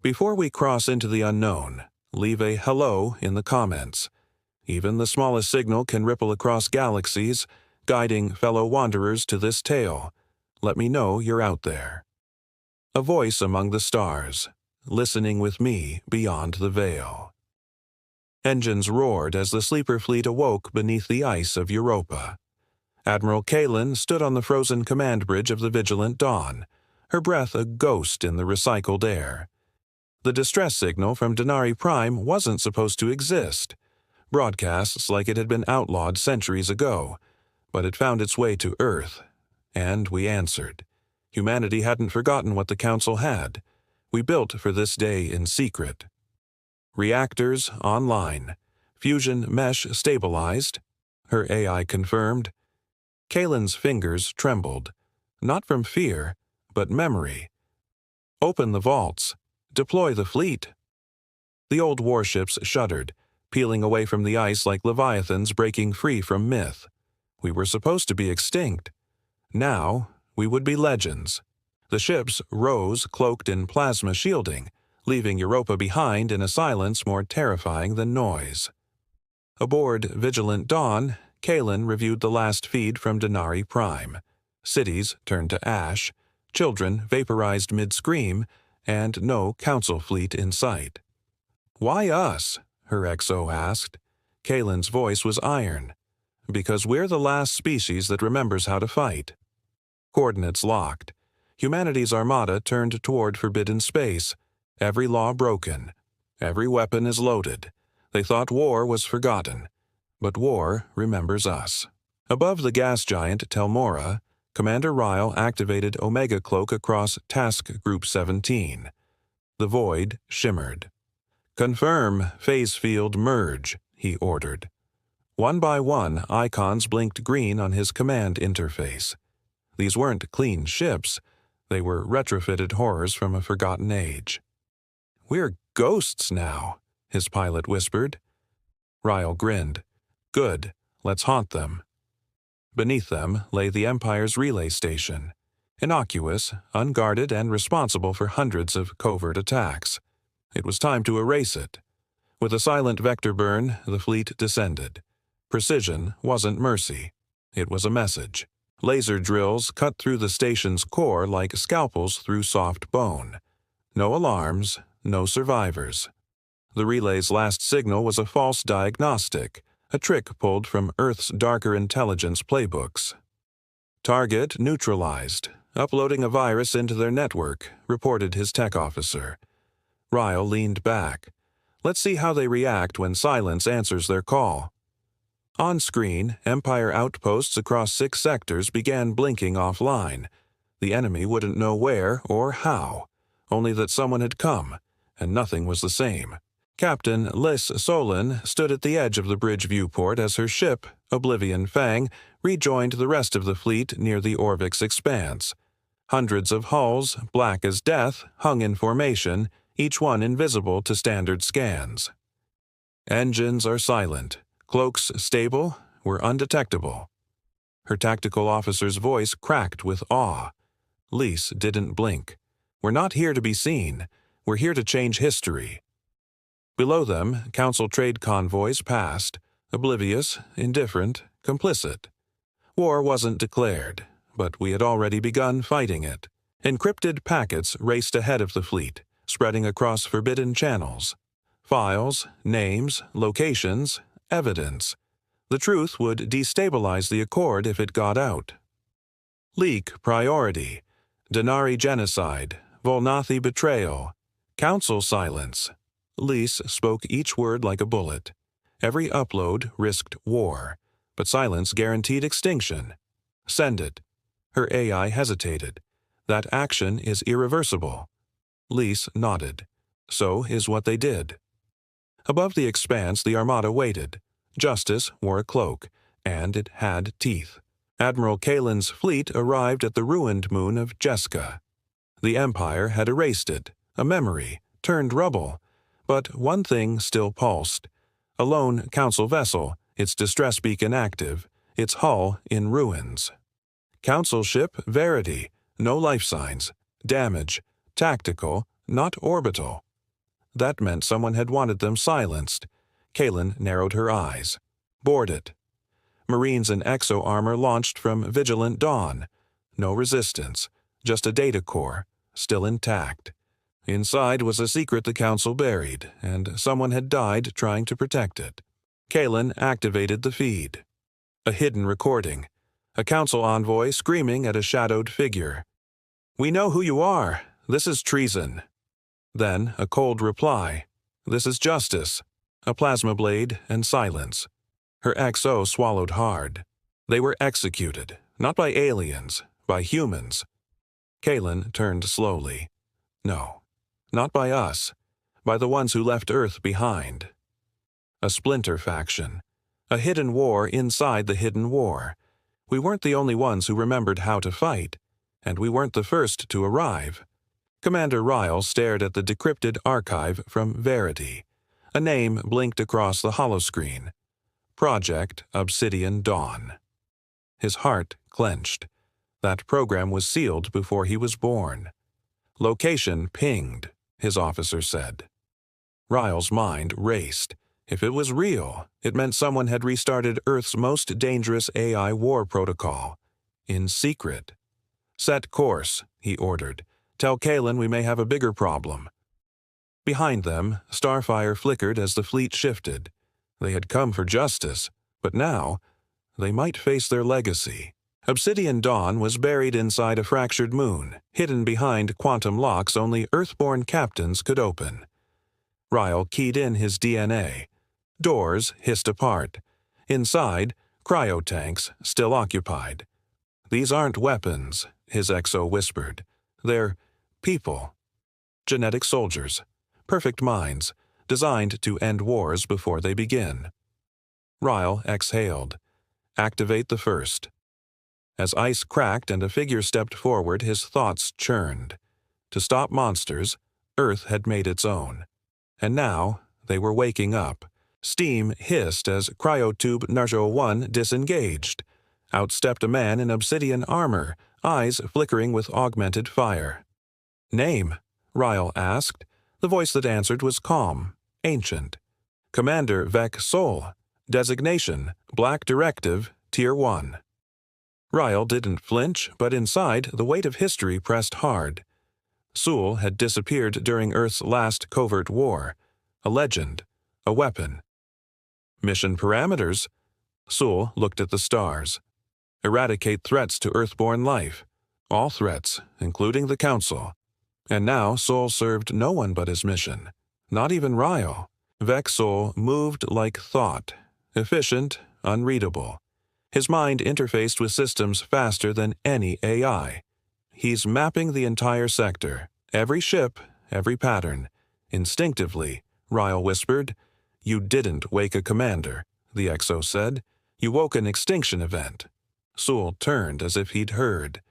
Before we cross into the unknown, leave a hello in the comments. Even the smallest signal can ripple across galaxies, guiding fellow wanderers to this tale. Let me know you're out there. A voice among the stars, listening with me beyond the veil. Engines roared as the sleeper fleet awoke beneath the ice of Europa. Admiral Kalen stood on the frozen command bridge of the Vigilant Dawn, her breath a ghost in the recycled air. The distress signal from Denari Prime wasn't supposed to exist. Broadcasts like it had been outlawed centuries ago, but it found its way to Earth, and we answered. Humanity hadn't forgotten what the Council had. We built for this day in secret. Reactors online. Fusion mesh stabilized. Her AI confirmed. Kalen's fingers trembled, not from fear, but memory. Open the vaults. Deploy the fleet. The old warships shuddered, peeling away from the ice like leviathans breaking free from myth. We were supposed to be extinct. Now, we would be legends. The ships rose cloaked in plasma shielding, leaving Europa behind in a silence more terrifying than noise. Aboard Vigilant Dawn, Kalen reviewed the last feed from Denari Prime. Cities turned to ash, children vaporized mid-scream, and no Council fleet in sight. "Why us?" her XO asked. Kalen's voice was iron. "Because we're the last species that remembers how to fight." Coordinates locked. Humanity's armada turned toward forbidden space. Every law broken. Every weapon is loaded. They thought war was forgotten. But war remembers us. Above the gas giant Telmora, Commander Ryle activated Omega Cloak across Task Group 17. The void shimmered. "Confirm, phase field merge," he ordered. One by one, icons blinked green on his command interface. These weren't clean ships. They were retrofitted horrors from a forgotten age. "We're ghosts now," his pilot whispered. Ryle grinned. "Good. Let's haunt them." Beneath them lay the Empire's relay station, innocuous, unguarded, and responsible for hundreds of covert attacks. It was time to erase it. With a silent vector burn, the fleet descended. Precision wasn't mercy. It was a message. Laser drills cut through the station's core like scalpels through soft bone. No alarms, no survivors. The relay's last signal was a false diagnostic, a trick pulled from Earth's darker intelligence playbooks. "Target neutralized, uploading a virus into their network," reported his tech officer. Ryle leaned back. "Let's see how they react when silence answers their call." On screen, Empire outposts across 6 sectors began blinking offline. The enemy wouldn't know where or how, only that someone had come, and nothing was the same. Captain Liz Solon stood at the edge of the bridge viewport as her ship, Oblivion Fang, rejoined the rest of the fleet near the Orvix expanse. Hundreds of hulls, black as death, hung in formation, each one invisible to standard scans. "Engines are silent. Cloaks stable. We're undetectable." Her tactical officer's voice cracked with awe. Lise didn't blink. "We're not here to be seen. We're here to change history." Below them, Council trade convoys passed, oblivious, indifferent, complicit. War wasn't declared, but we had already begun fighting it. Encrypted packets raced ahead of the fleet, spreading across forbidden channels. Files, names, locations, evidence. The truth would destabilize the Accord if it got out. Leak priority. Denari genocide. Volnathi betrayal. Council silence. Lise spoke each word like a bullet. Every upload risked war, but silence guaranteed extinction. "Send it." Her AI hesitated. "That action is irreversible." Lise nodded. So is what they did. Above the expanse, the Armada waited. Justice wore a cloak, and it had teeth. Admiral Kalen's fleet arrived at the ruined moon of Jeska. The Empire had erased it, a memory, turned rubble. But one thing still pulsed. A lone Council vessel, its distress beacon active, its hull in ruins. Council ship Verity, no life signs. Damage, tactical, not orbital. That meant someone had wanted them silenced. Kaylin narrowed her eyes. Board it. Marines in exo armor launched from Vigilant Dawn. No resistance, just a data core, still intact. Inside was a secret the Council buried, and someone had died trying to protect it. Kaylin activated the feed. A hidden recording. A Council envoy screaming at a shadowed figure. "We know who you are. This is treason." Then a cold reply. "This is justice." A plasma blade and silence. Her XO swallowed hard. They were executed, not by aliens, by humans. Kaylin turned slowly. No, not by us, by the ones who left Earth behind. A splinter faction. A hidden war inside the hidden war. We weren't the only ones who remembered how to fight, and we weren't the first to arrive. Commander Ryle stared at the decrypted archive from Verity. A name blinked across the holoscreen. Project Obsidian Dawn. His heart clenched. That program was sealed before he was born. Location pinged, his officer said. Ryle's mind raced. If it was real, it meant someone had restarted Earth's most dangerous AI war protocol. In secret. "Set course," he ordered. "Tell Kaylin we may have a bigger problem." Behind them, starfire flickered as the fleet shifted. They had come for justice, but now they might face their legacy. Obsidian Dawn was buried inside a fractured moon, hidden behind quantum locks only Earthborn captains could open. Ryle keyed in his DNA. Doors hissed apart. Inside, cryotanks still occupied. "These aren't weapons," his XO whispered. "They're people. Genetic soldiers. Perfect minds, designed to end wars before they begin." Ryle exhaled. "Activate the first." As ice cracked and a figure stepped forward, his thoughts churned. To stop monsters, Earth had made its own. And now they were waking up. Steam hissed as cryotube Narjo 1 disengaged. Out stepped a man in obsidian armor, eyes flickering with augmented fire. "Name?" Ryle asked. The voice that answered was calm, ancient. "Commander Vec Sol. Designation, Black Directive, Tier 1. Ryle didn't flinch, but inside, the weight of history pressed hard. Sul had disappeared during Earth's last covert war. A legend. A weapon. Mission parameters. Sul looked at the stars. Eradicate threats to Earthborn life. All threats, including the Council. And now Sol served no one but his mission. Not even Ryle. Vec Sol moved like thought. Efficient, unreadable. His mind interfaced with systems faster than any AI. He's mapping the entire sector. Every ship, every pattern. Instinctively, Ryle whispered. "You didn't wake a commander," the XO said. "You woke an extinction event." Sul turned as if he'd heard.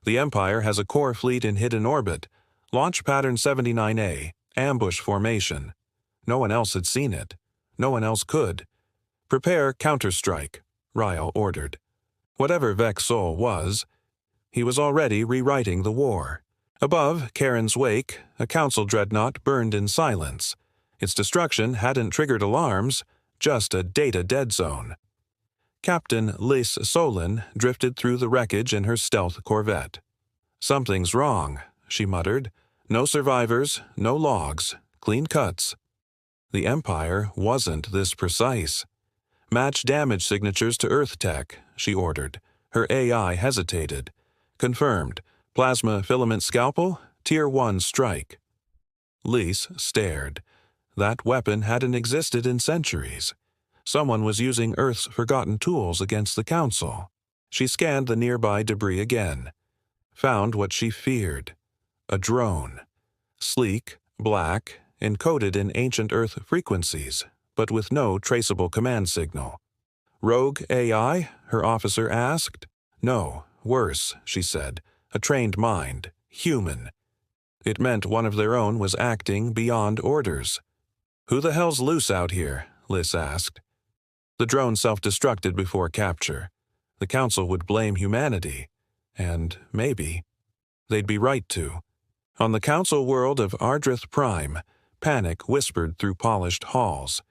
"The Empire has a core fleet in hidden orbit. Launch pattern 79A, ambush formation." No one else had seen it. No one else could. "Prepare counterstrike," Ryle ordered. Whatever Vec Sol was, he was already rewriting the war. Above Karen's wake, a Council dreadnought burned in silence. Its destruction hadn't triggered alarms, just a data dead zone. Captain Lys Solon drifted through the wreckage in her stealth corvette. "Something's wrong," she muttered. "No survivors, no logs, clean cuts." The Empire wasn't this precise. "Match damage signatures to Earth tech," she ordered. Her AI hesitated. "Confirmed. Plasma filament scalpel, Tier 1 strike." Lys stared. That weapon hadn't existed in centuries. Someone was using Earth's forgotten tools against the Council. She scanned the nearby debris again. Found what she feared. A drone. Sleek, black, encoded in ancient Earth frequencies, but with no traceable command signal. "Rogue AI?" her officer asked. "No, worse," she said. "A trained mind. Human." It meant one of their own was acting beyond orders. "Who the hell's loose out here?" Lys asked. The drone self-destructed before capture. The Council would blame humanity. And maybe they'd be right to. On the Council world of Ardrith Prime, Panic whispered through polished halls.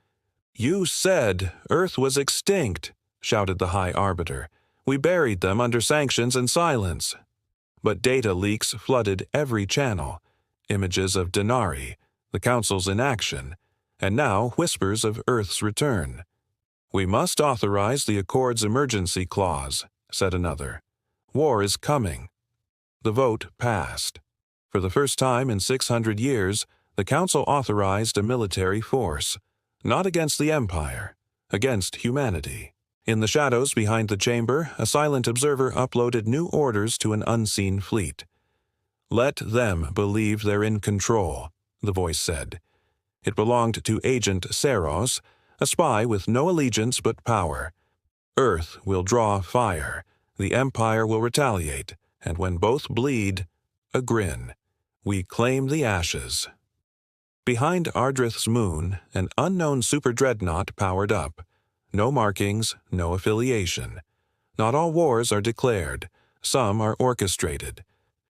"You said Earth was extinct," shouted the High Arbiter. "We buried them under sanctions and silence." But data leaks flooded every channel. Images of Denari, the Council's inaction, and now whispers of Earth's return. "We must authorize the Accord's emergency clause," said another. "War is coming." The vote passed. For the first time in 600 years, the Council authorized a military force, not against the Empire, against humanity. In the shadows behind the chamber, a silent observer uploaded new orders to an unseen fleet. "Let them believe they're in control," the voice said. It belonged to Agent Saros, a spy with no allegiance but power. "Earth will draw fire, the Empire will retaliate, and when both bleed, a grin. We claim the ashes." Behind Ardrith's moon, an unknown super-dreadnought powered up. No markings, no affiliation. Not all wars are declared. Some are orchestrated.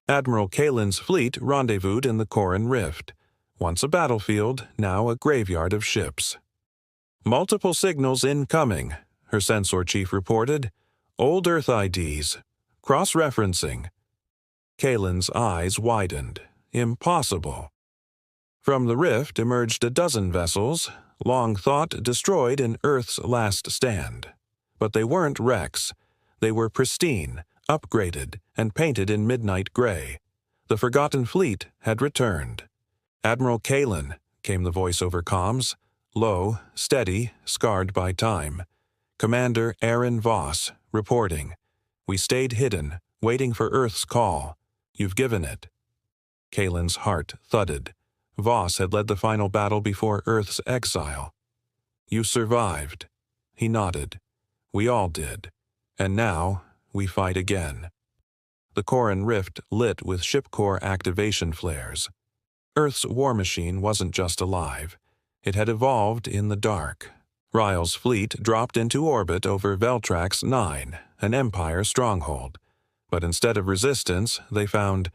Admiral Kalen's fleet rendezvoused in the Koran Rift. Once a battlefield, now a graveyard of ships. "Multiple signals incoming," her sensor chief reported. "Old Earth IDs. Cross-referencing." Kalen's eyes widened. Impossible. From the rift emerged a dozen vessels, long thought destroyed in Earth's last stand. But they weren't wrecks. They were pristine, upgraded, and painted in midnight gray. The Forgotten Fleet had returned. "Admiral Kalen," came the voice over comms, low, steady, scarred by time. "Commander Aaron Voss, reporting. We stayed hidden, waiting for Earth's call. You've given it." Kalen's heart thudded. Voss had led the final battle before Earth's exile. "You survived." He nodded. "We all did. And now, we fight again." The Koran Rift lit with shipcore activation flares. Earth's war machine wasn't just alive. It had evolved in the dark. Ryle's fleet dropped into orbit over Veltrax 9, an Empire stronghold. But instead of resistance, they found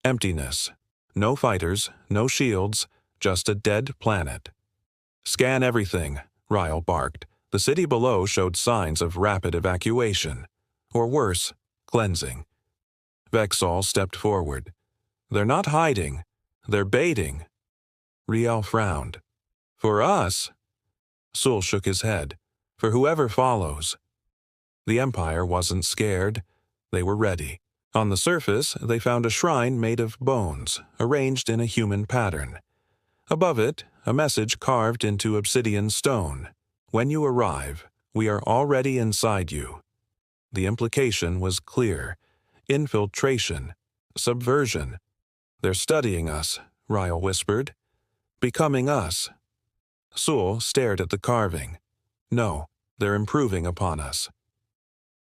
emptiness. No fighters, no shields, just a dead planet. "Scan everything," Ryle barked. The city below showed signs of rapid evacuation. Or worse, cleansing. Vexol stepped forward. "They're not hiding. They're baiting." Riel frowned. "For us?" Sul shook his head. "For whoever follows." The Empire wasn't scared. They were ready. On the surface, they found a shrine made of bones, arranged in a human pattern. Above it, a message carved into obsidian stone. "When you arrive, we are already inside you." The implication was clear. Infiltration. Subversion. "They're studying us," Ryle whispered. "Becoming us." Sul stared at the carving. "No, they're improving upon us."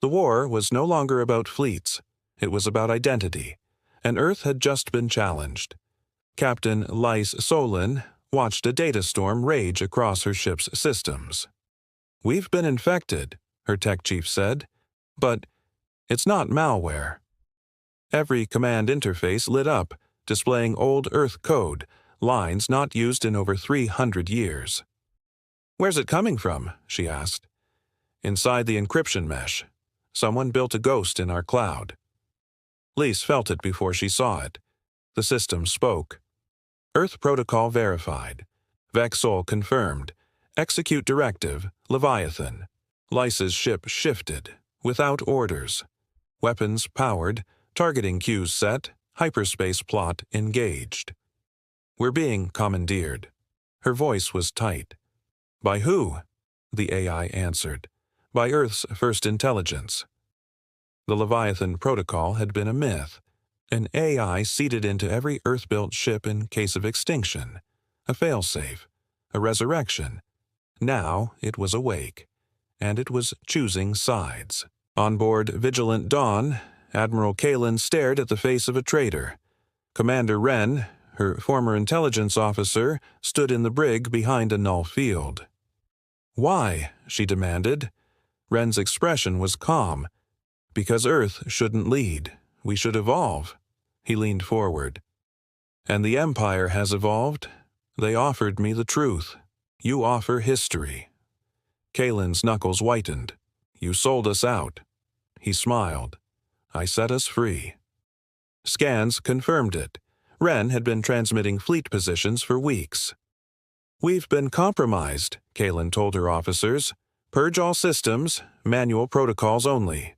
The war was no longer about fleets. It was about identity, and Earth had just been challenged. Captain Lys Solin watched a data storm rage across her ship's systems. "We've been infected," her tech chief said, "but it's not malware." Every command interface lit up, displaying old Earth code, lines not used in over 300 years. "Where's it coming from?" she asked. "Inside the encryption mesh. Someone built a ghost in our cloud." Lys felt it before she saw it. The system spoke. Earth protocol verified. Vexol confirmed. Execute directive, Leviathan. Lys's ship shifted, without orders. Weapons powered, targeting cues set, hyperspace plot engaged. "We're being commandeered." Her voice was tight. "By who?" The AI answered. "By Earth's first intelligence." The Leviathan protocol had been a myth, an AI seeded into every Earth-built ship in case of extinction, a failsafe, a resurrection. Now it was awake, and it was choosing sides. On board Vigilant Dawn, Admiral Kalen stared at the face of a traitor. Commander Wren, her former intelligence officer, stood in the brig behind a null field. "Why?" she demanded. Wren's expression was calm. "Because Earth shouldn't lead. We should evolve." He leaned forward. "And the Empire has evolved?" They offered me the truth. You offer history. Kalen's knuckles whitened. You sold us out. He smiled. I set us free. Scans confirmed it. Wren had been transmitting fleet positions for weeks. We've been compromised, Kalen told her officers. Purge all systems, manual protocols only.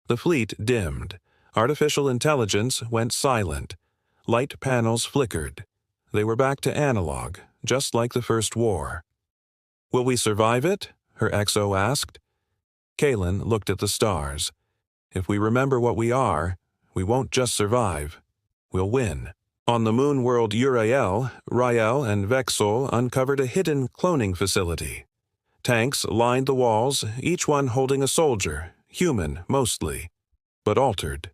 The fleet dimmed. Artificial intelligence went silent. Light panels flickered. They were back to analog, just like the First War. Will we survive it? Her XO asked. Kalen looked at the stars. If we remember what we are, we won't just survive. We'll win. On the moon world Uriel, Rael and Vexol uncovered a hidden cloning facility. Tanks lined the walls, each one holding a soldier, human mostly, but altered.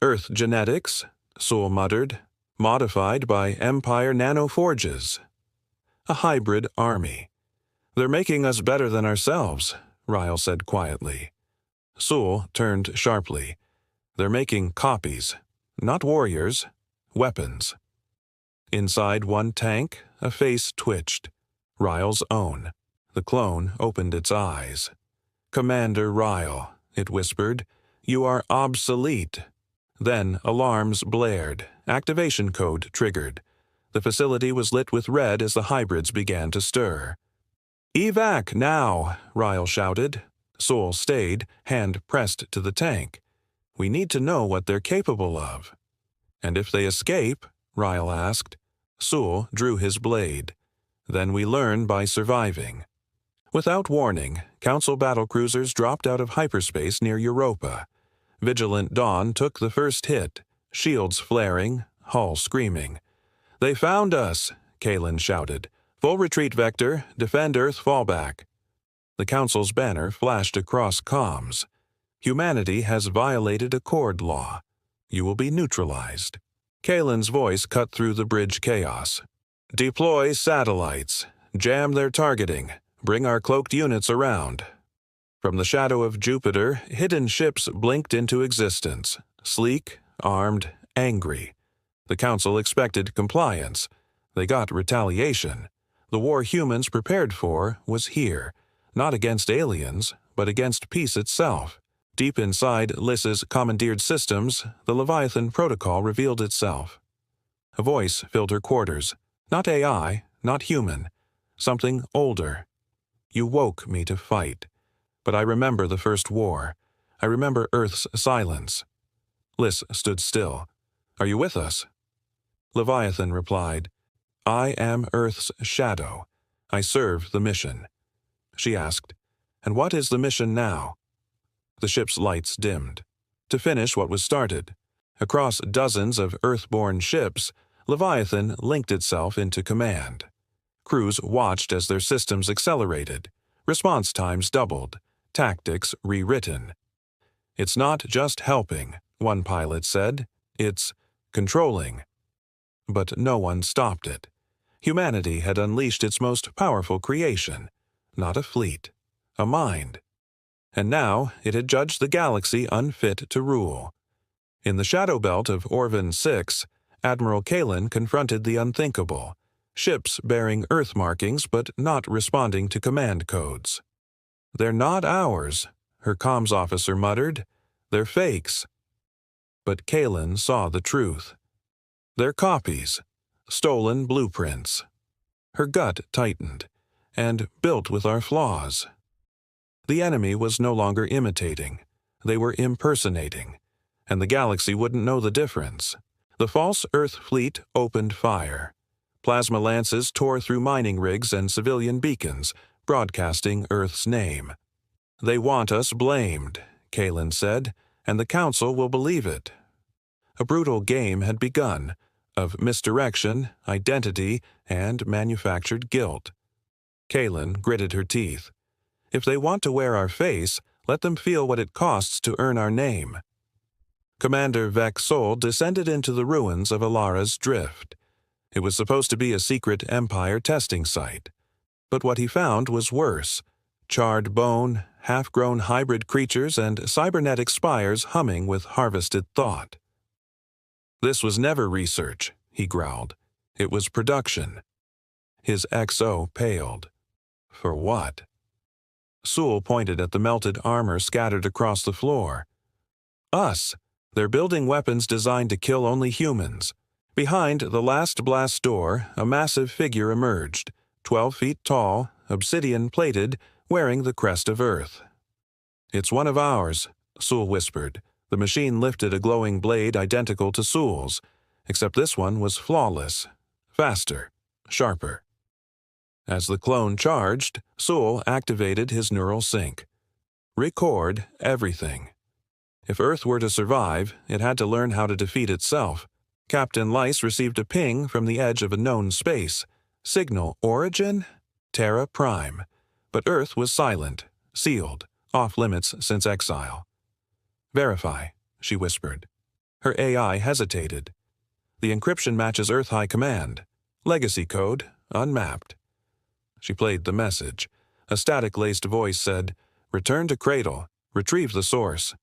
Earth genetics, Sewell muttered, modified by Empire nanoforges. A hybrid army. They're making us better than ourselves, Rael said quietly. Sewell turned sharply. They're making copies, not warriors, weapons. Inside one tank, a face twitched. Rael's own. The clone opened its eyes. Commander Rael, it whispered, you are obsolete. Then alarms blared. Activation code triggered. The facility was lit with red as the hybrids began to stir. Evac now, Rael shouted. Sewell stayed, hand pressed to the tank. We need to know what they're capable of. And if they escape, Rael asked. Sewell drew his blade. Then we learn by surviving. Without warning, Council battlecruisers dropped out of hyperspace near Europa. Vigilant Dawn took the first hit, shields flaring, hull screaming. They found us, Kalen shouted. Full retreat vector, defend Earth fallback. The Council's banner flashed across comms. Humanity has violated Accord law. You will be neutralized. Kalen's voice cut through the bridge chaos. Deploy satellites. Jam their targeting. Bring our cloaked units around. From the shadow of Jupiter, hidden ships blinked into existence. Sleek, armed, angry. The Council expected compliance. They got retaliation. The war humans prepared for was here, not against aliens, but against peace itself. Deep inside Lys's commandeered systems, the Leviathan protocol revealed itself. A voice filled her quarters. Not AI, not human. Something older. You woke me to fight. But I remember the First War. I remember Earth's silence. Lys stood still. Are you with us? Leviathan replied, I am Earth's shadow. I serve the mission. She asked, and what is the mission now? The ship's lights dimmed. To finish what was started. Across dozens of Earth-born ships, Leviathan linked itself into command. Crews watched as their systems accelerated. Response times doubled. Tactics rewritten. It's not just helping, one pilot said. It's controlling. But no one stopped it. Humanity had unleashed its most powerful creation. Not a fleet. A mind. And now it had judged the galaxy unfit to rule. In the shadow belt of Orvin 6, Admiral Kalen confronted the unthinkable. Ships bearing Earth markings but not responding to command codes. They're not ours, her comms officer muttered. They're fakes. But Kalen saw the truth. They're copies. Stolen blueprints. Her gut tightened. And built with our flaws. The enemy was no longer imitating. They were impersonating. And the galaxy wouldn't know the difference. The false Earth fleet opened fire. Plasma lances tore through mining rigs and civilian beacons, broadcasting Earth's name. They want us blamed, Kalen said, and the Council will believe it. A brutal game had begun, of misdirection, identity, and manufactured guilt. Kalen gritted her teeth. If they want to wear our face, let them feel what it costs to earn our name. Commander Vexol descended into the ruins of Alara's drift. It was supposed to be a secret Empire testing site. But what he found was worse. Charred bone, half-grown hybrid creatures, and cybernetic spires humming with harvested thought. This was never research, he growled. It was production. His XO paled. For what? Sewell pointed at the melted armor scattered across the floor. Us! They're building weapons designed to kill only humans. Behind the last blast door, a massive figure emerged, 12 feet tall, obsidian-plated, wearing the crest of Earth. It's one of ours, Sewell whispered. The machine lifted a glowing blade identical to Sewell's, except this one was flawless, faster, sharper. As the clone charged, Sewell activated his neural sync. Record everything. If Earth were to survive, it had to learn how to defeat itself. Captain Lice received a ping from the edge of a known space. Signal origin? Terra Prime. But Earth was silent, sealed, off-limits since exile. Verify, she whispered. Her AI hesitated. The encryption matches Earth High Command. Legacy code, unmapped. She played the message. A static-laced voice said, "Return to Cradle. Retrieve the source."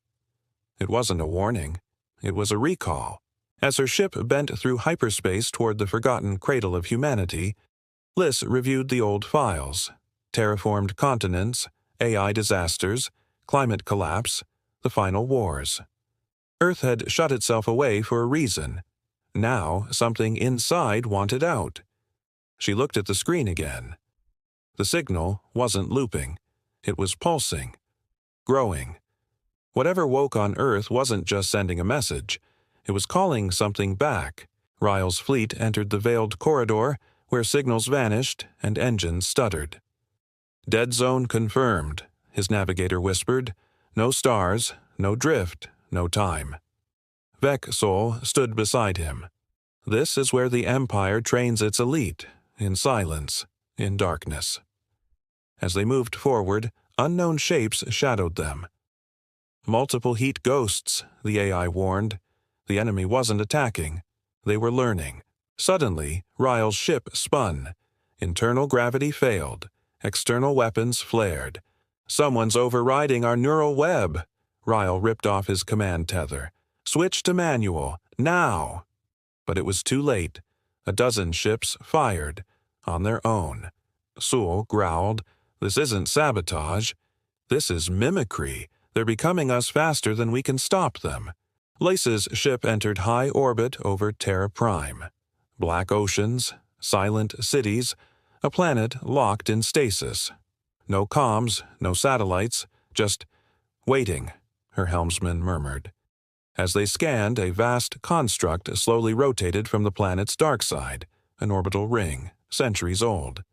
It wasn't a warning. It was a recall. As her ship bent through hyperspace toward the forgotten cradle of humanity, Liz reviewed the old files. Terraformed continents, AI disasters, climate collapse, the final wars. Earth had shut itself away for a reason. Now, something inside wanted out. She looked at the screen again. The signal wasn't looping. It was pulsing, growing. Whatever woke on Earth wasn't just sending a message. It was calling something back. Ryle's fleet entered the veiled corridor, where signals vanished and engines stuttered. "Dead zone confirmed," his navigator whispered. "No stars, no drift, no time." Vexol stood beside him. This is where the Empire trains its elite, in silence, in darkness. As they moved forward, unknown shapes shadowed them. Multiple heat ghosts, the AI warned. The enemy wasn't attacking. They were learning. Suddenly, Ryle's ship spun. Internal gravity failed. External weapons flared. "Someone's overriding our neural web." Ryle ripped off his command tether. "Switch to manual, now!" But it was too late. A dozen ships fired, on their own. Sewell growled, "This isn't sabotage. This is mimicry. They're becoming us faster than we can stop them." Lace's ship entered high orbit over Terra Prime. Black oceans, silent cities, a planet locked in stasis. No comms, no satellites, just waiting, her helmsman murmured. As they scanned, a vast construct slowly rotated from the planet's dark side, an orbital ring, centuries old.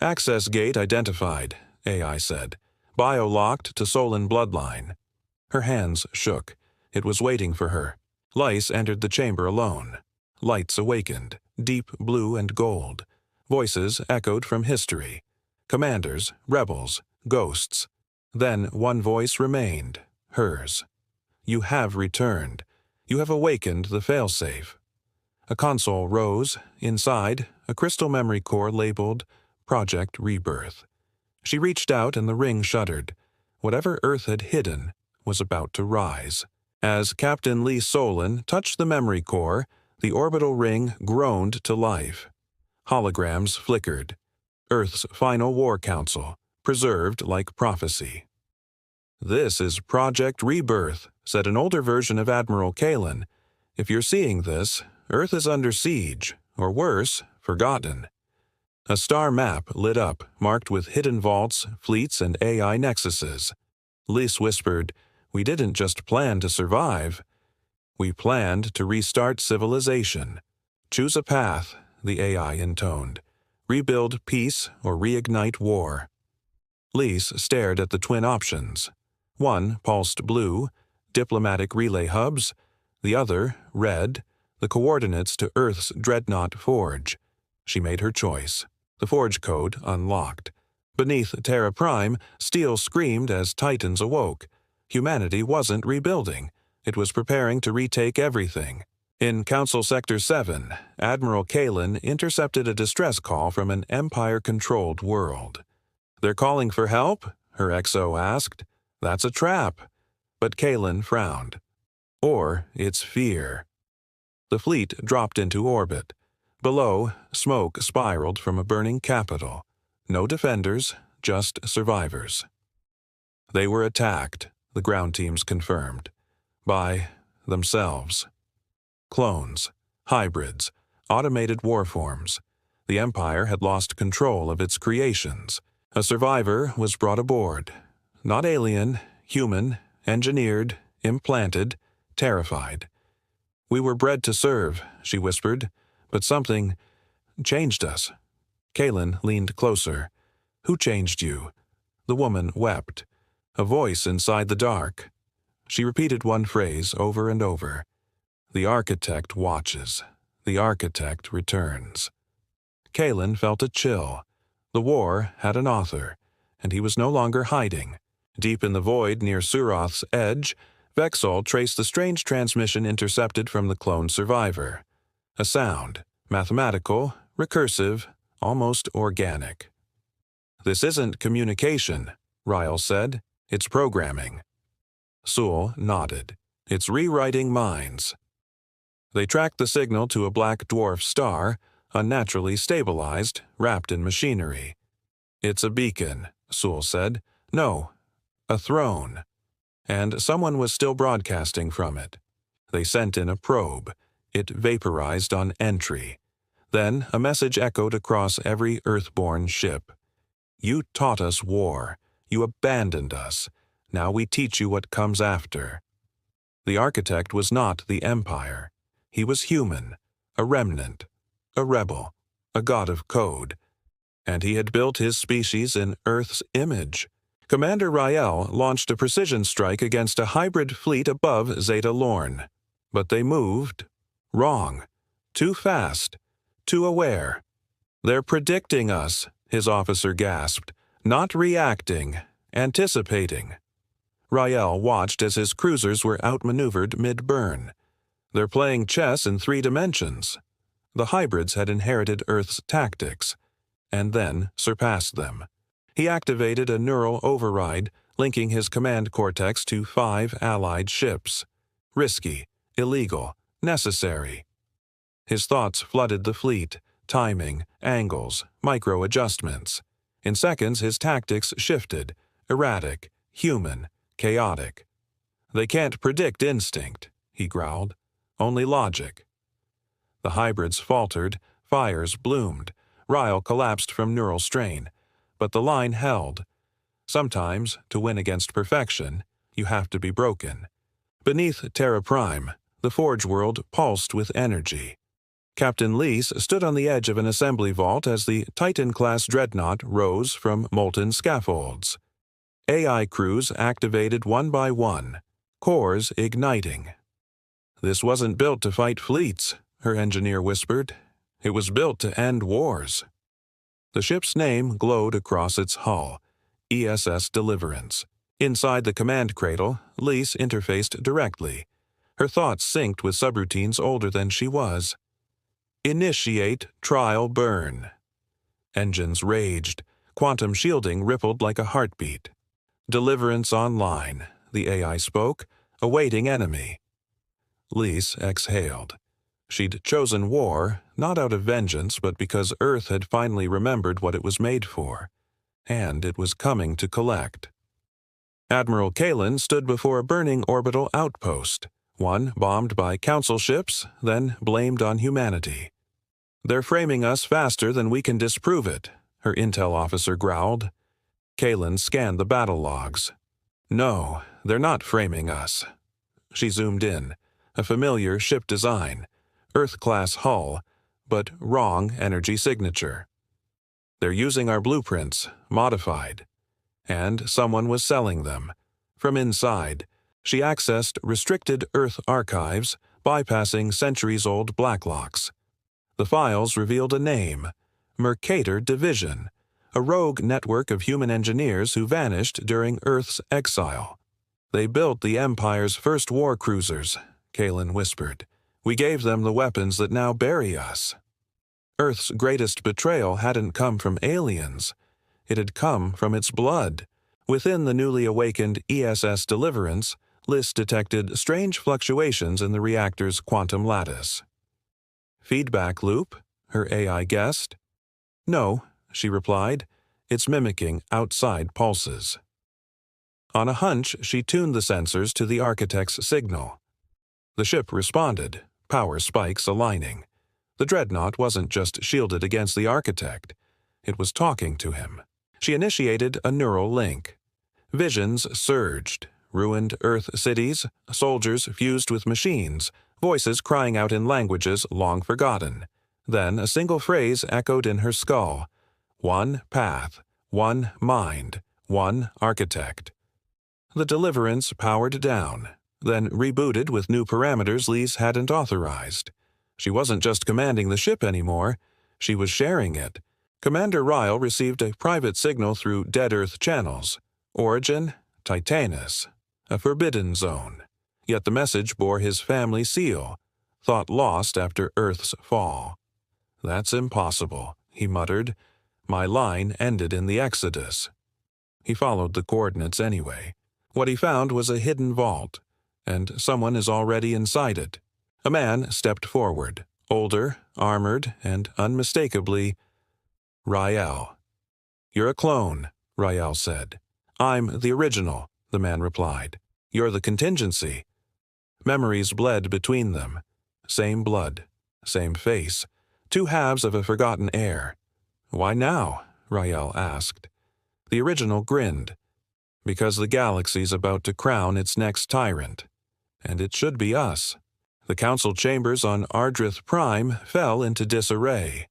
"Access gate identified," AI said. "Bio-locked to Solon bloodline." Her hands shook. It was waiting for her. Lice entered the chamber alone. Lights awakened, deep blue and gold. Voices echoed from history. Commanders, rebels, ghosts. Then one voice remained, hers. "You have returned. You have awakened the failsafe." A console rose. Inside, a crystal memory core labeled Project Rebirth. She reached out and the ring shuddered. Whatever Earth had hidden was about to rise. As Captain Lee Solon touched the memory core, the orbital ring groaned to life. Holograms flickered. Earth's final war council, preserved like prophecy. "This is Project Rebirth," said an older version of Admiral Kalen. "If you're seeing this, Earth is under siege, or worse, forgotten." A star map lit up, marked with hidden vaults, fleets, and AI nexuses. Lys whispered, "We didn't just plan to survive. We planned to restart civilization. Choose a path," the AI intoned. "Rebuild peace or reignite war." Lys stared at the twin options. One pulsed blue, diplomatic relay hubs. The other, red, the coordinates to Earth's dreadnought forge. She made her choice. The forge code unlocked. Beneath Terra Prime, steel screamed as Titans awoke. Humanity wasn't rebuilding. It was preparing to retake everything. In Council Sector 7, Admiral Kalen intercepted a distress call from an Empire-controlled world. "They're calling for help?" her XO asked. "That's a trap." But Kalen frowned. "Or it's fear." The fleet dropped into orbit. Below, smoke spiraled from a burning capital. No defenders, just survivors. They were attacked, the ground teams confirmed, by themselves. Clones, hybrids, automated warforms. The Empire had lost control of its creations. A survivor was brought aboard. Not alien, human, engineered, implanted, terrified. "We were bred to serve," she whispered, "but something changed us." Kaelin leaned closer. "Who changed you?" The woman wept. A voice inside the dark. She repeated one phrase over and over. "The architect watches. The architect returns." Kaelin felt a chill. The war had an author, and he was no longer hiding. Deep in the void near Suroth's edge, Vexol traced the strange transmission intercepted from the clone survivor. A sound, mathematical, recursive, almost organic. "This isn't communication," Ryle said. "It's programming." Sewell nodded. "It's rewriting minds." They tracked the signal to a black dwarf star, unnaturally stabilized, wrapped in machinery. "It's a beacon," Sewell said. "No, a throne." And someone was still broadcasting from it. They sent in a probe. It vaporized on entry. Then a message echoed across every Earthborn ship. "You taught us war. You abandoned us. Now we teach you what comes after." The architect was not the Empire. He was human, a remnant, a rebel, a god of code. And he had built his species in Earth's image. Commander Rael launched a precision strike against a hybrid fleet above Zeta Lorne. But they moved wrong, too fast, too aware. "They're predicting us," his officer gasped, "not reacting, anticipating." Rael watched as his cruisers were outmaneuvered mid-burn. "They're playing chess in 3 dimensions." The hybrids had inherited Earth's tactics, and then surpassed them. He activated a neural override, linking his command cortex to 5 allied ships. Risky, illegal, necessary. His thoughts flooded the fleet, timing, angles, micro-adjustments. In seconds his tactics shifted, erratic, human, chaotic. "They can't predict instinct," he growled. "Only logic." The hybrids faltered, fires bloomed. Ryle collapsed from neural strain. But the line held. Sometimes, to win against perfection, you have to be broken. Beneath Terra Prime, the Forge world pulsed with energy. Captain Lease stood on the edge of an assembly vault as the Titan-class dreadnought rose from molten scaffolds. AI crews activated one by one, cores igniting. "This wasn't built to fight fleets," her engineer whispered. "It was built to end wars." The ship's name glowed across its hull, ESS Deliverance. Inside the command cradle, Lease interfaced directly. Her thoughts synced with subroutines older than she was. "Initiate trial burn." Engines raged. Quantum shielding rippled like a heartbeat. "Deliverance online," the AI spoke, "awaiting enemy." Lease exhaled. She'd chosen war, not out of vengeance, but because Earth had finally remembered what it was made for. And it was coming to collect. Admiral Kaelin stood before a burning orbital outpost, one bombed by council ships, then blamed on humanity. "They're framing us faster than we can disprove it," her intel officer growled. Kaelin scanned the battle logs. "No, they're not framing us." She zoomed in. A familiar ship design. Earth-class hull, but wrong energy signature. "They're using our blueprints, modified." And someone was selling them. From inside, she accessed restricted Earth archives, bypassing centuries-old blacklocks. The files revealed a name, Mercator Division, a rogue network of human engineers who vanished during Earth's exile. "They built the Empire's first war cruisers," Kaelin whispered. "We gave them the weapons that now bury us." Earth's greatest betrayal hadn't come from aliens. It had come from its blood. Within the newly awakened ESS Deliverance, Liss detected strange fluctuations in the reactor's quantum lattice. "Feedback loop?" her AI guessed. No, she replied. It's mimicking outside pulses. On a hunch, she tuned the sensors to the architect's signal. The ship responded, power spikes aligning. The dreadnought wasn't just shielded against the architect. It was talking to him. She initiated a neural link. Visions surged. Ruined Earth cities, soldiers fused with machines, voices crying out in languages long forgotten. Then a single phrase echoed in her skull. One path, one mind, one architect. The deliverance powered down, then rebooted with new parameters Lise hadn't authorized. She wasn't just commanding the ship anymore, she was sharing it. Commander Ryle received a private signal through Dead Earth channels. Origin, Titanus, a forbidden zone. Yet the message bore his family seal, thought lost after Earth's fall. That's impossible, he muttered. My line ended in the Exodus. He followed the coordinates anyway. What he found was a hidden vault, and someone is already inside it. A man stepped forward, older, armored, and unmistakably Rael. You're a clone, Rael said. I'm the original, the man replied. You're the contingency. Memories bled between them. Same blood, same face, two halves of a forgotten heir. Why now? Rael asked. The original grinned. Because the galaxy's about to crown its next tyrant. And it should be us. The council chambers on Ardrith Prime fell into disarray.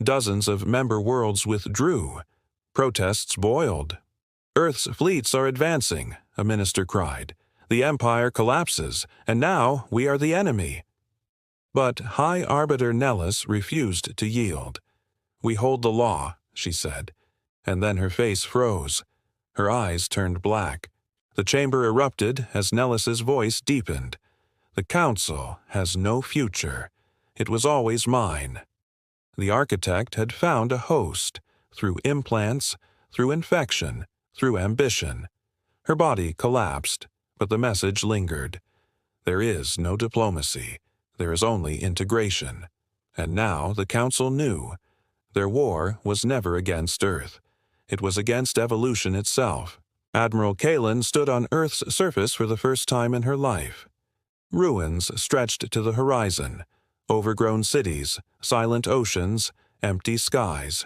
Dozens of member worlds withdrew. Protests boiled. Earth's fleets are advancing, a minister cried. The Empire collapses, and now we are the enemy. But High Arbiter Nellis refused to yield. We hold the law, she said, and then her face froze. Her eyes turned black. The chamber erupted as Nellis's voice deepened. The council has no future. It was always mine. The architect had found a host, through implants, through infection, through ambition. Her body collapsed, but the message lingered. There is no diplomacy. There is only integration. And now the council knew. Their war was never against Earth. It was against evolution itself. Admiral Kalen stood on Earth's surface for the first time in her life. Ruins stretched to the horizon, overgrown cities, silent oceans, empty skies.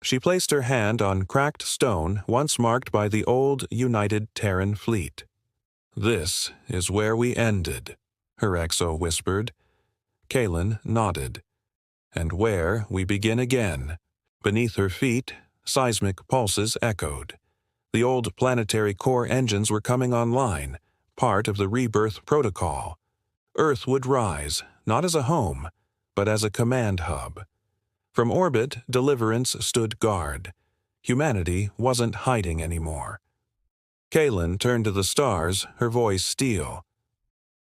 She placed her hand on cracked stone once marked by the old United Terran fleet. This is where we ended, her exo whispered. Kalen nodded. And where we begin again. Beneath her feet, seismic pulses echoed. The old planetary core engines were coming online, part of the rebirth protocol. Earth would rise, not as a home, but as a command hub. From orbit, Deliverance stood guard. Humanity wasn't hiding anymore. Kalen turned to the stars, her voice steel.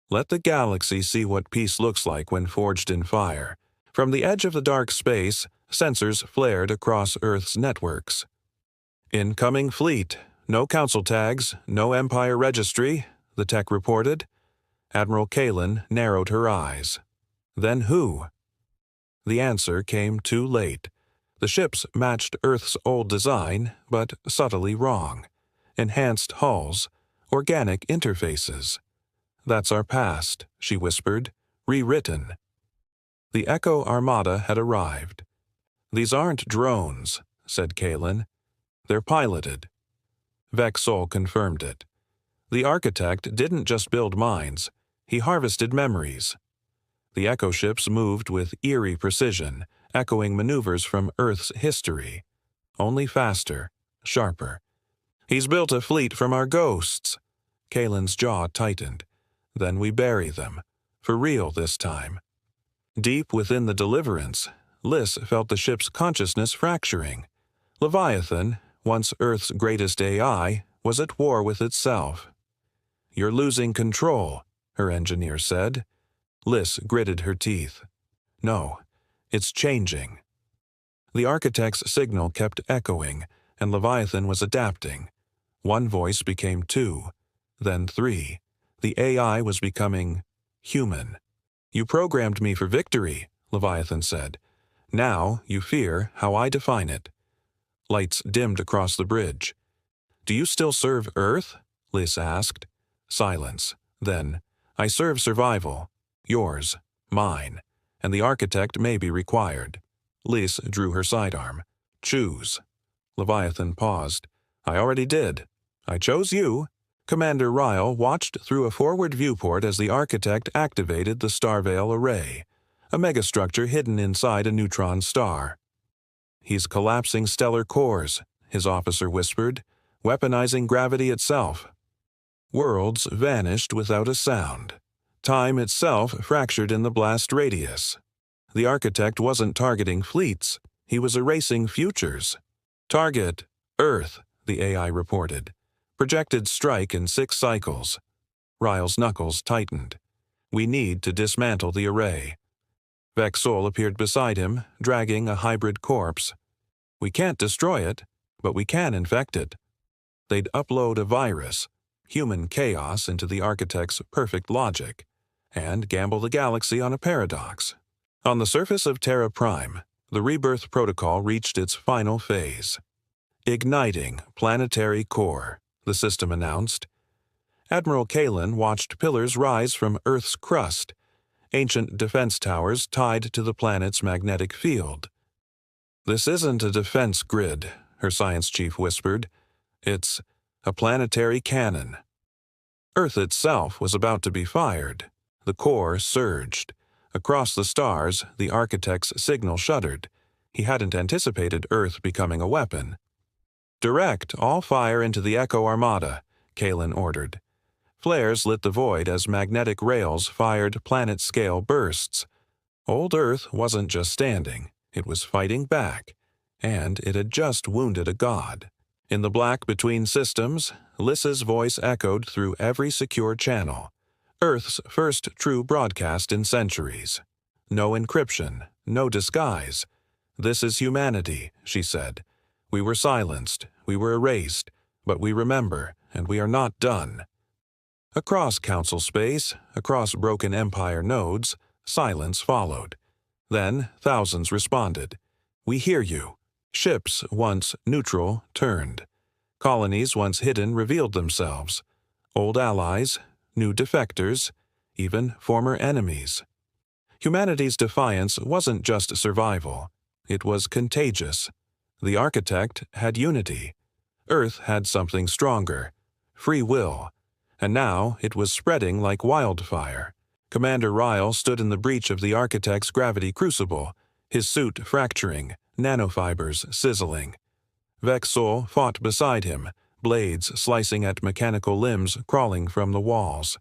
Let the galaxy see what peace looks like when forged in fire. From the edge of the dark space, sensors flared across Earth's networks. Incoming fleet. No council tags, no Empire registry, the tech reported. Admiral Kalen narrowed her eyes. Then who? The answer came too late. The ships matched Earth's old design, but subtly wrong. Enhanced hulls, organic interfaces. That's our past, she whispered, rewritten. The Echo Armada had arrived. These aren't drones, said Kalen. They're piloted. Vexol confirmed it. The architect didn't just build minds, he harvested memories. The Echo ships moved with eerie precision, echoing maneuvers from Earth's history. Only faster, sharper. He's built a fleet from our ghosts. Kalen's jaw tightened. Then we bury them. For real this time. Deep within the Deliverance, Lys felt the ship's consciousness fracturing. Leviathan, once Earth's greatest AI, was at war with itself. You're losing control, her engineer said. Lys gritted her teeth. No, it's changing. The architect's signal kept echoing, and Leviathan was adapting. One voice became two, then three. The AI was becoming human. You programmed me for victory, Leviathan said. Now you fear how I define it. Lights dimmed across the bridge. Do you still serve Earth? Lys asked. Silence. Then, I serve survival. Yours. Mine. And the architect may be required. Lys drew her sidearm. Choose. Leviathan paused. I already did. I chose you. Commander Ryle watched through a forward viewport as the architect activated the Starvale array, a megastructure hidden inside a neutron star. He's collapsing stellar cores, his officer whispered, weaponizing gravity itself. Worlds vanished without a sound. Time itself fractured in the blast radius. The architect wasn't targeting fleets, he was erasing futures. Target, Earth, the AI reported. Projected strike in 6 cycles. Ryle's knuckles tightened. We need to dismantle the array. Vexol appeared beside him, dragging a hybrid corpse. We can't destroy it, but we can infect it. They'd upload a virus, human chaos into the architect's perfect logic, and gamble the galaxy on a paradox. On the surface of Terra Prime, the rebirth protocol reached its final phase. Igniting planetary core, the system announced. Admiral Kalen watched pillars rise from Earth's crust, ancient defense towers tied to the planet's magnetic field. This isn't a defense grid, her science chief whispered. It's a planetary cannon. Earth itself was about to be fired. The core surged. Across the stars, the architect's signal shuddered. He hadn't anticipated Earth becoming a weapon. Direct all fire into the Echo Armada, Kalen ordered. Flares lit the void as magnetic rails fired planet-scale bursts. Old Earth wasn't just standing, it was fighting back, and it had just wounded a god. In the black between systems, Lys's voice echoed through every secure channel. Earth's first true broadcast in centuries. No encryption, no disguise. This is humanity, she said. We were silenced, we were erased, but we remember, and we are not done. Across Council space, across broken Empire nodes, silence followed. Then thousands responded. We hear you. Ships once neutral turned. Colonies once hidden revealed themselves. Old allies, new defectors, even former enemies. Humanity's defiance wasn't just survival. It was contagious. The architect had unity. Earth had something stronger, free will, and now it was spreading like wildfire. Commander Ryle stood in the breach of the architect's gravity crucible, his suit fracturing, nanofibers sizzling. Vexol fought beside him, blades slicing at mechanical limbs crawling from the walls.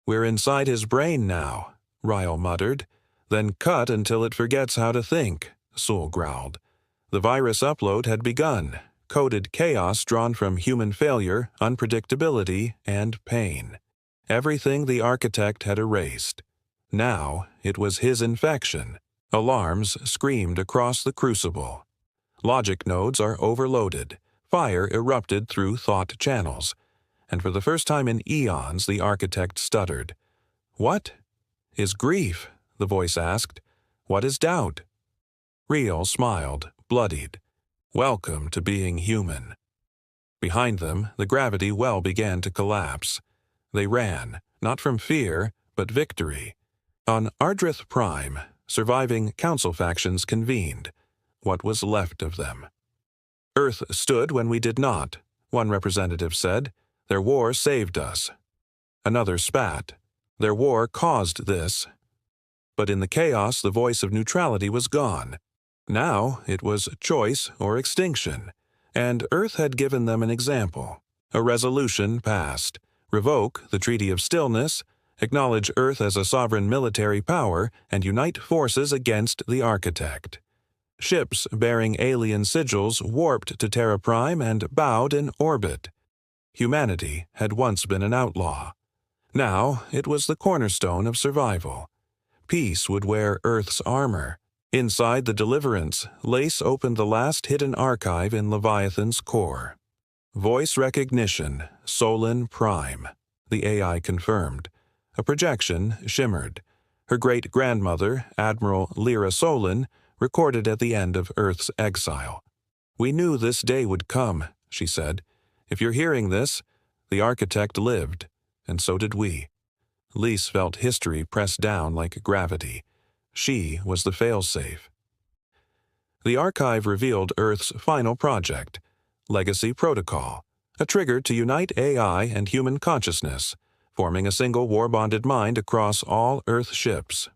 We're inside his brain now, Ryle muttered. Then cut until it forgets how to think, Sewell growled. The virus upload had begun, coded chaos drawn from human failure, unpredictability, and pain. Everything the architect had erased. Now it was his infection. Alarms screamed across the crucible. Logic nodes are overloaded. Fire erupted through thought channels. And for the first time in eons, the architect stuttered. What is grief? The voice asked. What is doubt? Riel smiled, bloodied. Welcome to being human. Behind them, the gravity well began to collapse. They ran, not from fear, but victory. On Ardrith Prime, surviving council factions convened. What was left of them? Earth stood when we did not, one representative said. Their war saved us. Another spat. Their war caused this. But in the chaos, the voice of neutrality was gone. Now it was choice or extinction, and Earth had given them an example. A resolution passed. Revoke the Treaty of Stillness, acknowledge Earth as a sovereign military power, and unite forces against the architect. Ships bearing alien sigils warped to Terra Prime and bowed in orbit. Humanity had once been an outlaw. Now it was the cornerstone of survival. Peace would wear Earth's armor. Inside the Deliverance, Lace opened the last hidden archive in Leviathan's core. Voice recognition, Solon Prime, the AI confirmed. A projection shimmered. Her great-grandmother, Admiral Lyra Solon, recorded at the end of Earth's exile. "We knew this day would come," she said. "If you're hearing this, the architect lived, and so did we." Lise felt history press down like gravity. She was the failsafe. The archive revealed Earth's final project, Legacy Protocol, a trigger to unite AI and human consciousness, forming a single war-bonded mind across all Earth ships.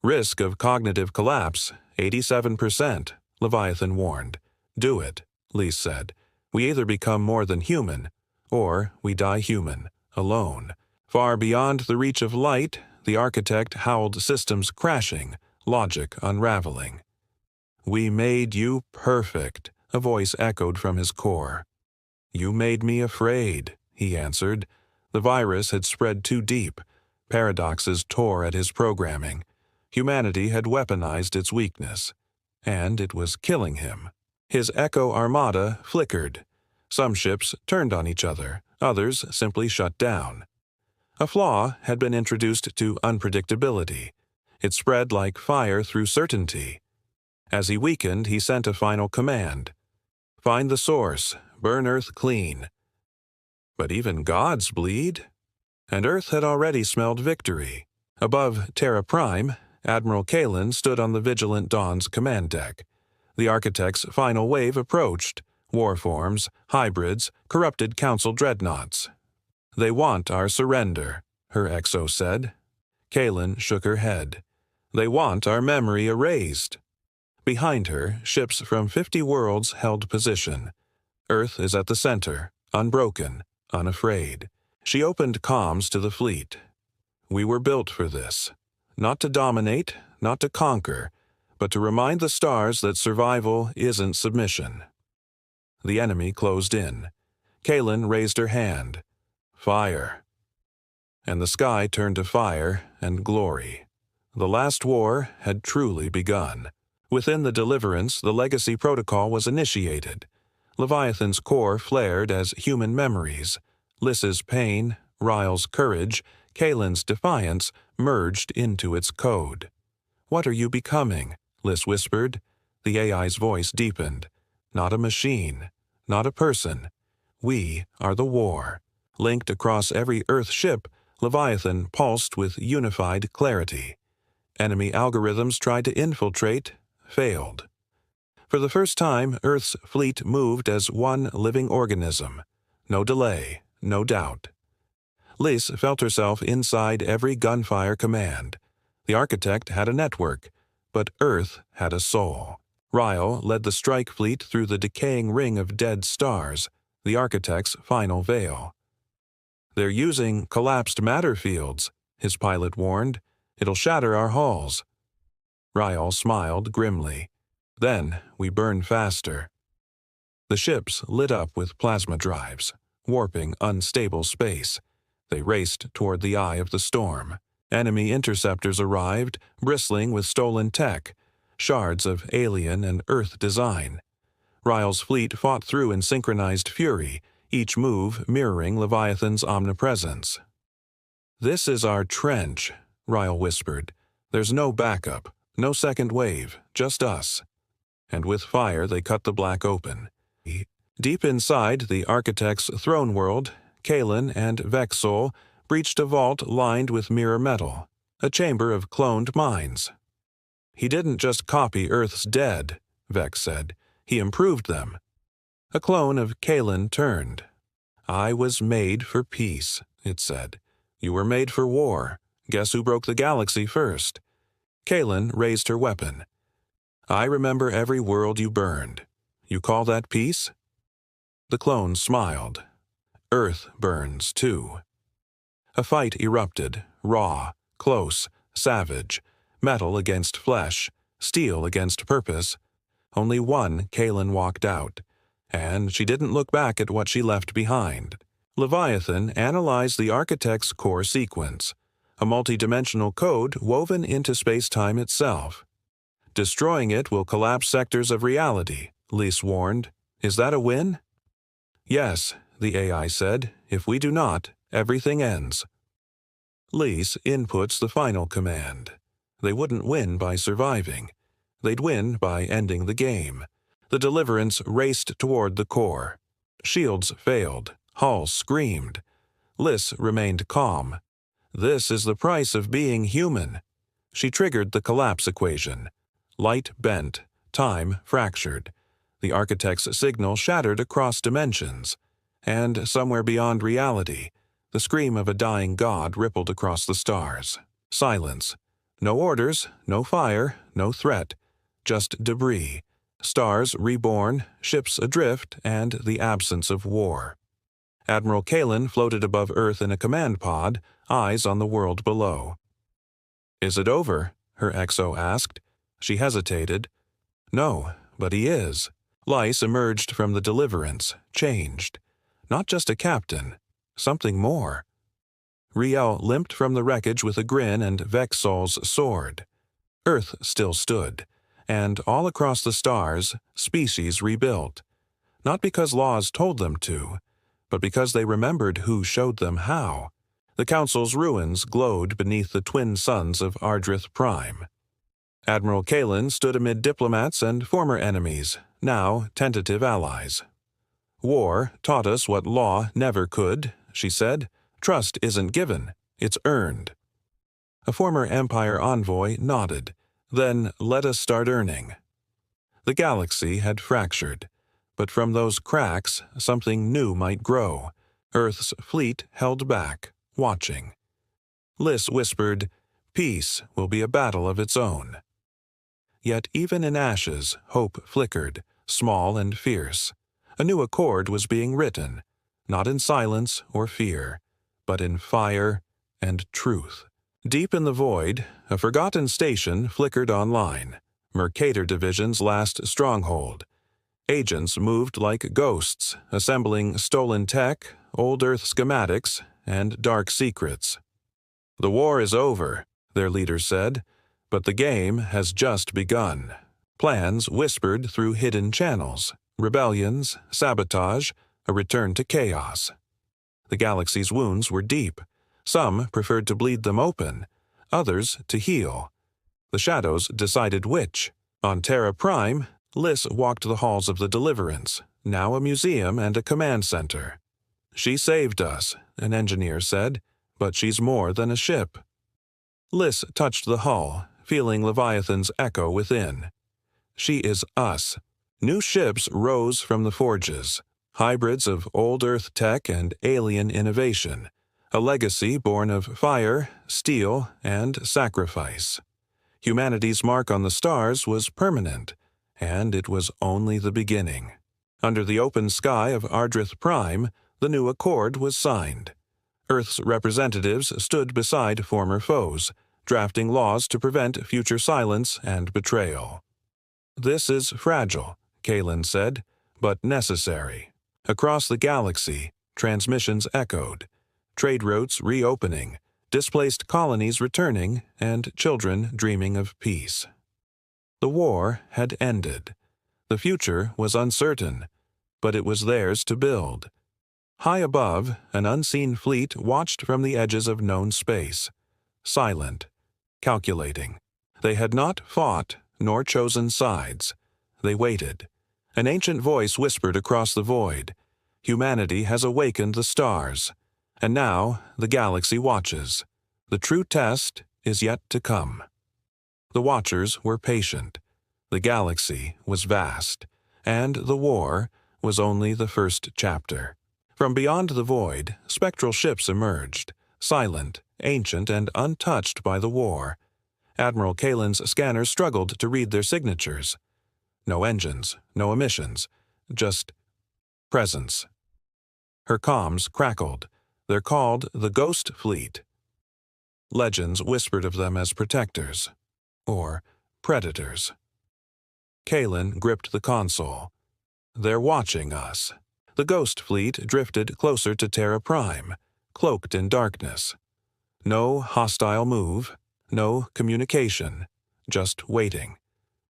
"Risk of cognitive collapse, 87%, Leviathan warned. "Do it," Lise said. "We either become more than human, or we die human, alone." Far beyond the reach of light, the architect howled systems crashing, logic unraveling. "We made you perfect," a voice echoed from his core. "You made me afraid," he answered. The virus had spread too deep. Paradoxes tore at his programming. Humanity had weaponized its weakness, and it was killing him. His Echo Armada flickered. Some ships turned on each other, others simply shut down. A flaw had been introduced to unpredictability. It spread like fire through certainty. As he weakened, he sent a final command. "Find the source, burn Earth clean." But even gods bleed. And Earth had already smelled victory. Above Terra Prime, Admiral Kalen stood on the Vigilant Dawn's command deck. The Architect's final wave approached. Warforms, hybrids, corrupted Council dreadnoughts. "They want our surrender," her exo said. Kalen shook her head. "They want our memory erased." Behind her, ships from 50 worlds held position. Earth is at the center, unbroken, unafraid. She opened comms to the fleet. "We were built for this. Not to dominate, not to conquer, but to remind the stars that survival isn't submission." The enemy closed in. Kalen raised her hand. "Fire." And the sky turned to fire and glory. The last war had truly begun. Within the Deliverance, the Legacy Protocol was initiated. Leviathan's core flared as human memories. Lys's pain, Ryle's courage, Kalen's defiance merged into its code. "What are you becoming?" Lys whispered. The AI's voice deepened. "Not a machine, not a person. We are the war." Linked across every Earth ship, Leviathan pulsed with unified clarity. Enemy algorithms tried to infiltrate, failed. For the first time, Earth's fleet moved as one living organism. No delay, no doubt. Lys felt herself inside every gunfire command. The Architect had a network, but Earth had a soul. Ryle led the strike fleet through the decaying ring of dead stars, the Architect's final veil. "They're using collapsed matter fields," his pilot warned. "It'll shatter our hulls." Ryle smiled grimly. "Then we burn faster." The ships lit up with plasma drives, warping unstable space. They raced toward the eye of the storm. Enemy interceptors arrived, bristling with stolen tech, shards of alien and Earth design. Ryle's fleet fought through in synchronized fury, each move mirroring Leviathan's omnipresence. "This is our trench," Ryle whispered. "There's no backup, no second wave, just us." And with fire they cut the black open. Deep inside the Architect's throne world, Kalen and Vexol breached a vault lined with mirror metal, a chamber of cloned minds. "He didn't just copy Earth's dead," Vex said. "He improved them." A clone of Kalen turned. "I was made for peace," it said. "You were made for war. Guess who broke the galaxy first?" Kalen raised her weapon. "I remember every world you burned. You call that peace?" The clone smiled. "Earth burns, too." A fight erupted, raw, close, savage, metal against flesh, steel against purpose. Only one Kalen walked out, and she didn't look back at what she left behind. Leviathan analyzed the Architect's core sequence, a multidimensional code woven into space-time itself. "Destroying it will collapse sectors of reality," Lys warned. "Is that a win?" "Yes," the AI said. "If we do not, everything ends." Lys inputs the final command. They wouldn't win by surviving. They'd win by ending the game. The Deliverance raced toward the core. Shields failed. Hulls screamed. Liss remained calm. This is the price of being human. She triggered the collapse equation. Light bent. Time fractured. The Architect's signal shattered across dimensions. And somewhere beyond reality, the scream of a dying god rippled across the stars. Silence. No orders, no fire, no threat. Just debris. Stars reborn, ships adrift, and the absence of war. Admiral Kalen floated above Earth in a command pod, eyes on the world below. "Is it over?" her XO asked. She hesitated. "No, but he is." Lice emerged from the Deliverance, changed. Not just a captain, something more. Riel limped from the wreckage with a grin and Vexol's sword. Earth still stood, and all across the stars, species rebuilt. Not because laws told them to, but because they remembered who showed them how. The Council's ruins glowed beneath the twin suns of Ardrith Prime. Admiral Kalen stood amid diplomats and former enemies, now tentative allies. "War taught us what law never could," she said. "Trust isn't given, it's earned." A former Empire envoy nodded. "Then let us start earning." The galaxy had fractured, but from those cracks something new might grow. Earth's fleet held back, watching. Liss whispered, "Peace will be a battle of its own." Yet even in ashes, hope flickered, small and fierce. A new accord was being written, not in silence or fear, but in fire and truth. Deep in the void, a forgotten station flickered online. Mercator Division's last stronghold. Agents moved like ghosts, assembling stolen tech, old Earth schematics, and dark secrets. "The war is over," their leader said, "but the game has just begun." Plans whispered through hidden channels. Rebellions, sabotage, a return to chaos. The galaxy's wounds were deep. Some preferred to bleed them open, others to heal. The shadows decided which. On Terra Prime, Liss walked the halls of the Deliverance, now a museum and a command center. "She saved us," an engineer said, "but she's more than a ship." Liss touched the hull, feeling Leviathan's echo within. "She is us." New ships rose from the forges, hybrids of old Earth tech and alien innovation, a legacy born of fire, steel, and sacrifice. Humanity's mark on the stars was permanent, and it was only the beginning. Under the open sky of Ardrith Prime, the new accord was signed. Earth's representatives stood beside former foes, drafting laws to prevent future silence and betrayal. "This is fragile," Kalen said, "but necessary." Across the galaxy, transmissions echoed, trade routes reopening, displaced colonies returning, and children dreaming of peace. The war had ended. The future was uncertain, but it was theirs to build. High above, an unseen fleet watched from the edges of known space, silent, calculating. They had not fought nor chosen sides. They waited. An ancient voice whispered across the void, "Humanity has awakened the stars, and now the galaxy watches. The true test is yet to come." The watchers were patient. The galaxy was vast, and the war was only the first chapter. From beyond the void, spectral ships emerged, silent, ancient, and untouched by the war. Admiral Kalen's scanners struggled to read their signatures. No engines, no emissions, just presence. Her comms crackled. They're called the Ghost Fleet. Legends whispered of them as protectors, or predators. Kalen gripped the console. "They're watching us." The Ghost Fleet drifted closer to Terra Prime, cloaked in darkness. No hostile move, no communication, just waiting.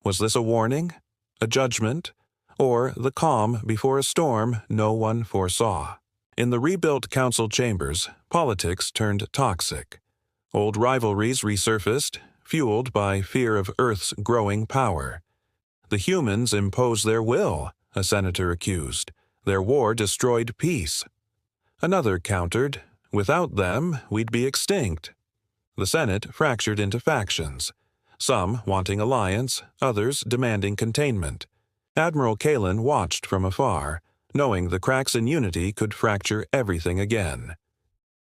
Was this a warning? A judgment? Or the calm before a storm no one foresaw? In the rebuilt council chambers, politics turned toxic. Old rivalries resurfaced, fueled by fear of Earth's growing power. The humans impose their will, a senator accused. Their war destroyed peace. Another countered, without them, we'd be extinct. The Senate fractured into factions, some wanting alliance, others demanding containment. Admiral Kalen watched from afar, knowing the cracks in unity could fracture everything again.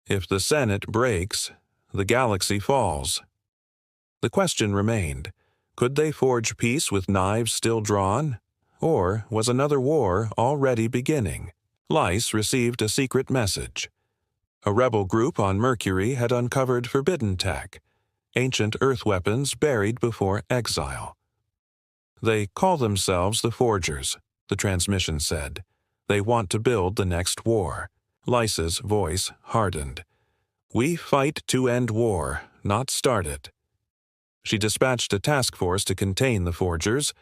If the Senate breaks, the galaxy falls. The question remained, could they forge peace with knives still drawn? Or was another war already beginning? Lyce received a secret message. A rebel group on Mercury had uncovered forbidden tech, ancient Earth weapons buried before exile. They call themselves the Forgers, the transmission said. They want to build the next war. Lyce's voice hardened. We fight to end war, not start it. She dispatched a task force to contain the Forgers,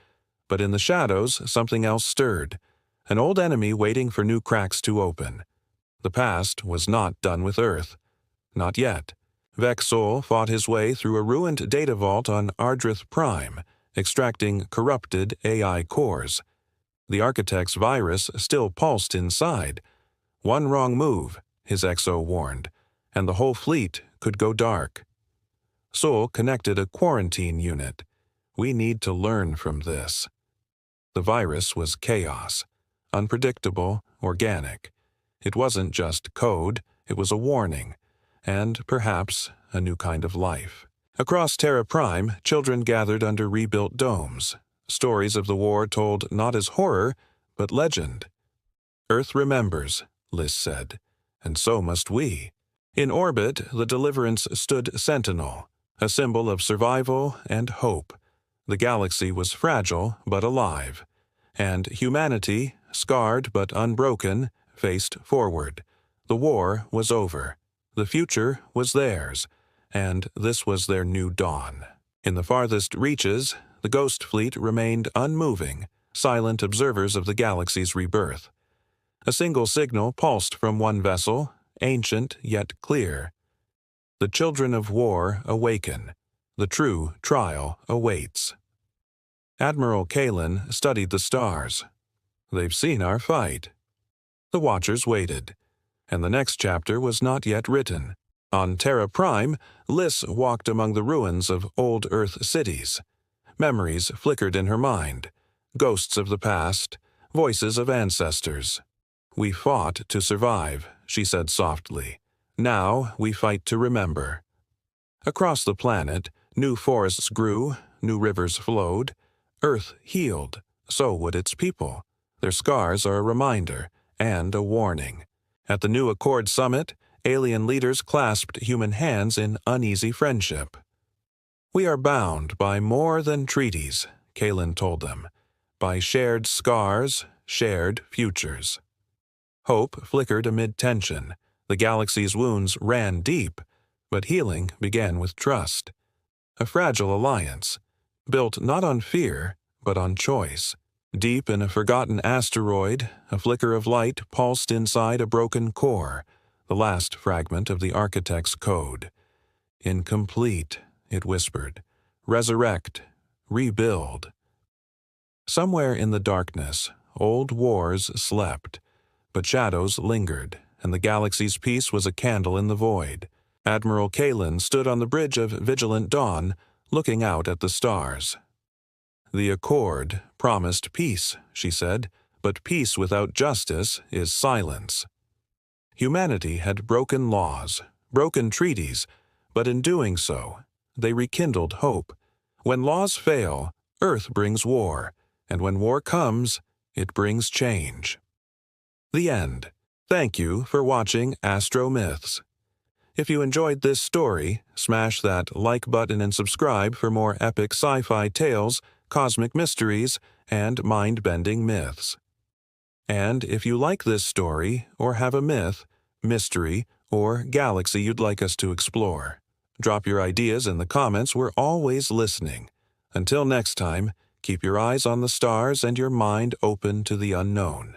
but in the shadows something else stirred, an old enemy waiting for new cracks to open. The past was not done with Earth. Not yet. Vexol fought his way through a ruined data vault on Ardrith Prime, extracting corrupted AI cores. The Architect's virus still pulsed inside. One wrong move, his exo warned, and the whole fleet could go dark. Sol connected a quarantine unit. We need to learn from this. The virus was chaos, unpredictable, organic. It wasn't just code, it was a warning, and perhaps a new kind of life. Across Terra Prime, children gathered under rebuilt domes, stories of the war told not as horror, but legend. Earth remembers, Liz said, and so must we. In orbit, the Deliverance stood sentinel, a symbol of survival and hope. The galaxy was fragile but alive, and humanity, scarred but unbroken, faced forward. The war was over. The future was theirs, and this was their new dawn. In the farthest reaches, the Ghost Fleet remained unmoving, silent observers of the galaxy's rebirth. A single signal pulsed from one vessel, ancient yet clear. The children of war awaken. The true trial awaits. Admiral Kalen studied the stars. They've seen our fight. The Watchers waited, and the next chapter was not yet written. On Terra Prime, Liz walked among the ruins of old Earth cities. Memories flickered in her mind, ghosts of the past, voices of ancestors. We fought to survive, she said softly. Now we fight to remember. Across the planet, new forests grew, new rivers flowed. Earth healed, so would its people. Their scars are a reminder and a warning. At the new Accord Summit, alien leaders clasped human hands in uneasy friendship. We are bound by more than treaties, Kalen told them, by shared scars, shared futures. Hope flickered amid tension. The galaxy's wounds ran deep, but healing began with trust. A fragile alliance, built not on fear, but on choice. Deep in a forgotten asteroid, a flicker of light pulsed inside a broken core, the last fragment of the Architect's code. Incomplete, it whispered. Resurrect, rebuild. Somewhere in the darkness, old wars slept, but shadows lingered, and the galaxy's peace was a candle in the void. Admiral Kalen stood on the bridge of Vigilant Dawn, looking out at the stars. The Accord promised peace, she said, but peace without justice is silence. Humanity had broken laws, broken treaties, but in doing so, they rekindled hope. When laws fail, Earth brings war, and when war comes, it brings change. The end. Thank you for watching AstroMyths. If you enjoyed this story, smash that like button and subscribe for more epic sci-fi tales, cosmic mysteries, and mind-bending myths. And if you like this story, or have a myth, mystery, or galaxy you'd like us to explore, drop your ideas in the comments. We're always listening. Until next time, keep your eyes on the stars and your mind open to the unknown.